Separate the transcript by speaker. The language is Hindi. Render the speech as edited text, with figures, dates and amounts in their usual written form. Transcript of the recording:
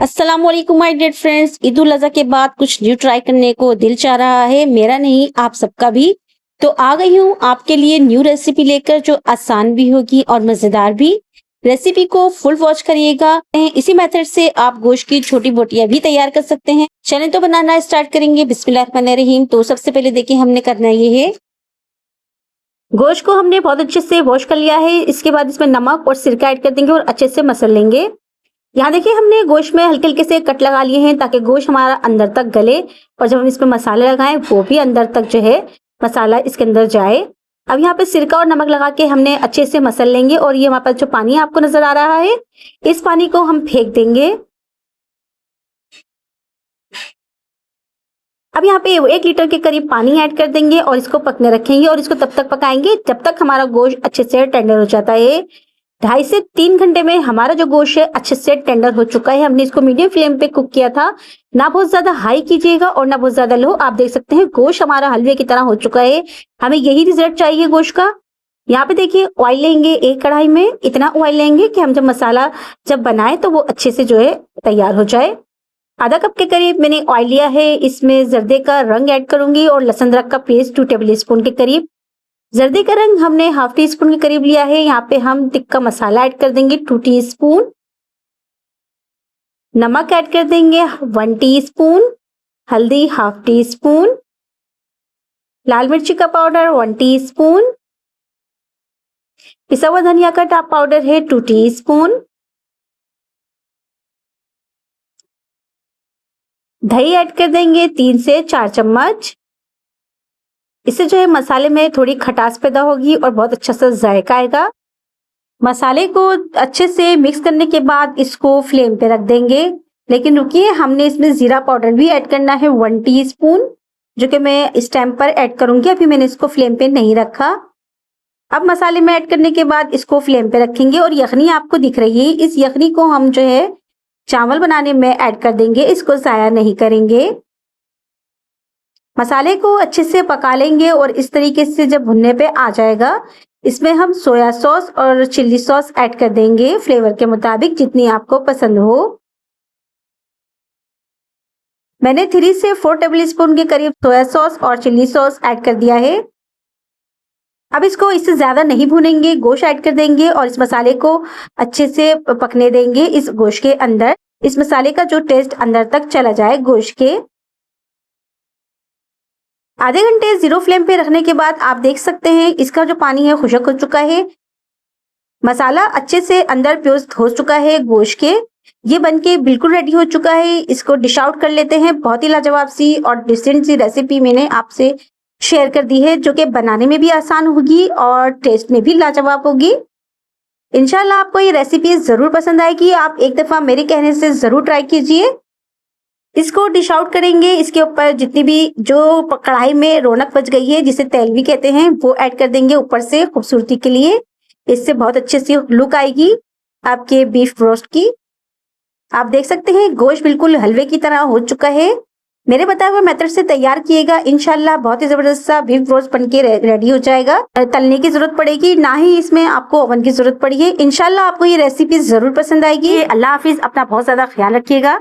Speaker 1: अस्सलाम वालेकुम my dear friends. Eid ul Azha के बाद कुछ न्यू ट्राई करने को दिल चाह रहा है, मेरा नहीं आप सबका भी। तो आ गई हूँ आपके लिए न्यू रेसिपी लेकर जो आसान भी होगी और मजेदार भी। रेसिपी को फुल वॉच करिएगा। इसी मेथड से आप गोश्त की छोटी बोटियां भी तैयार कर सकते हैं। चलें तो बनाना स्टार्ट करेंगे। बिस्मिल्लाहिर्रहमानिर्रहीम। तो सबसे पहले देखिए हमने करना ये है, गोश्त को हमने बहुत अच्छे से वॉश कर लिया है। इसके बाद इसमें नमक और सिरका ऐड कर देंगे और अच्छे से मसल लेंगे। यहाँ देखिए हमने गोश्त में हल्के हल्के से कट लगा लिए हैं ताकि गोश्त हमारा अंदर तक गले और जब हम इसमें मसाले लगाएं वो भी अंदर तक जो है मसाला इसके अंदर जाए। अब यहाँ पे सिरका और नमक लगा के हमने अच्छे से मसल लेंगे और ये हमारे पास जो पानी आपको नजर आ रहा है इस पानी को हम फेंक देंगे। अब यहाँ पे 1 लीटर के करीब पानी ऐड कर देंगे और इसको पकने रखेंगे और इसको तब तक पकाएंगे जब तक हमारा गोश्त अच्छे से टेंडर हो जाता है। 2.5 से 3 घंटे में हमारा जो गोश्त है अच्छे से टेंडर हो चुका है। हमने इसको मीडियम फ्लेम पे कुक किया था, ना बहुत ज्यादा हाई कीजिएगा और ना बहुत ज्यादा लो। आप देख सकते हैं गोश्त हमारा हलवे की तरह हो चुका है। हमें यही रिजल्ट चाहिए गोश्त का। यहाँ पे देखिए ऑयल लेंगे, एक कढ़ाई में इतना ऑयल लेंगे कि हम जब मसाला जब बनाए तो वो अच्छे से जो है तैयार हो जाए। आधा कप के करीब मैंने ऑयल लिया है। इसमें जर्दे का रंग ऐड करूंगी और लहसुन अदरक का पेस्ट 2 टेबल स्पून के करीब। जर्दे का रंग हमने हाफ टी स्पून के करीब लिया है। यहाँ पे हम टिक्का मसाला ऐड कर देंगे 2 टीस्पून। नमक ऐड कर देंगे 1 टीस्पून। हल्दी हाफ टी स्पून। लाल मिर्ची का पाउडर 1 टीस्पून। पिसा हुआ धनिया का पाउडर है 2 टीस्पून। दही ऐड कर देंगे 3 से 4 चम्मच। इससे जो है मसाले में थोड़ी खटास पैदा होगी और बहुत अच्छा सा जायका आएगा। मसाले को अच्छे से मिक्स करने के बाद इसको फ्लेम पे रख देंगे। लेकिन रुकिए, हमने इसमें जीरा पाउडर भी ऐड करना है 1 टीस्पून, जो कि मैं इस टाइम पर ऐड करूंगी। अभी मैंने इसको फ्लेम पे नहीं रखा। अब मसाले में ऐड करने के बाद इसको फ्लेम पे रखेंगे और यखनी आपको दिख रही है, इस यखनी को हम जो है चावल बनाने में ऐड कर देंगे, इसको जाया नहीं करेंगे। मसाले को अच्छे से पका लेंगे और इस तरीके से जब भुनने पे आ जाएगा इसमें हम सोया सॉस और चिल्ली सॉस ऐड कर देंगे फ्लेवर के मुताबिक, जितनी आपको पसंद हो। मैंने 3 से 4 टेबल स्पून के करीब सोया सॉस और चिल्ली सॉस ऐड कर दिया है। अब इसको इससे ज्यादा नहीं भूनेंगे, गोश्त ऐड कर देंगे और इस मसाले को अच्छे से पकने देंगे इस गोश्त के अंदर। इस मसाले का जो टेस्ट अंदर तक चला जाए गोश्त के। आधे घंटे 0 फ्लेम पे रखने के बाद आप देख सकते हैं इसका जो पानी है खुश्क हो चुका है। मसाला अच्छे से अंदर प्योज हो चुका है गोश्त के। ये बनके बिल्कुल रेडी हो चुका है। इसको डिश आउट कर लेते हैं। बहुत ही लाजवाब सी और डिसेंट सी रेसिपी मैंने आपसे शेयर कर दी है, जो कि बनाने में भी आसान होगी और टेस्ट में भी लाजवाब होगी। इंशाल्लाह आपको ये रेसिपी जरूर पसंद आएगी। आप एक दफा मेरे कहने से जरूर ट्राई कीजिए। इसको डिश आउट करेंगे। इसके ऊपर जितनी भी जो कढ़ाई में रौनक बच गई है, जिसे तेल भी कहते हैं, वो ऐड कर देंगे ऊपर से खूबसूरती के लिए। इससे बहुत अच्छे से लुक आएगी आपके बीफ रोस्ट की। आप देख सकते हैं गोश्त बिल्कुल हलवे की तरह हो चुका है। मेरे बताए हुए मेथड से तैयार किएगा, इंशाल्लाह बहुत ही जबरदस्त सा बीफ रोस्ट बनके रेडी हो जाएगा। तलने की जरूरत पड़ेगी ना ही इसमें आपको ओवन की जरूरत पड़ी है। इंशाल्लाह आपको ये रेसिपी जरूर पसंद आएगी। अल्लाह हाफिज, अपना बहुत ज्यादा ख्याल रखिएगा।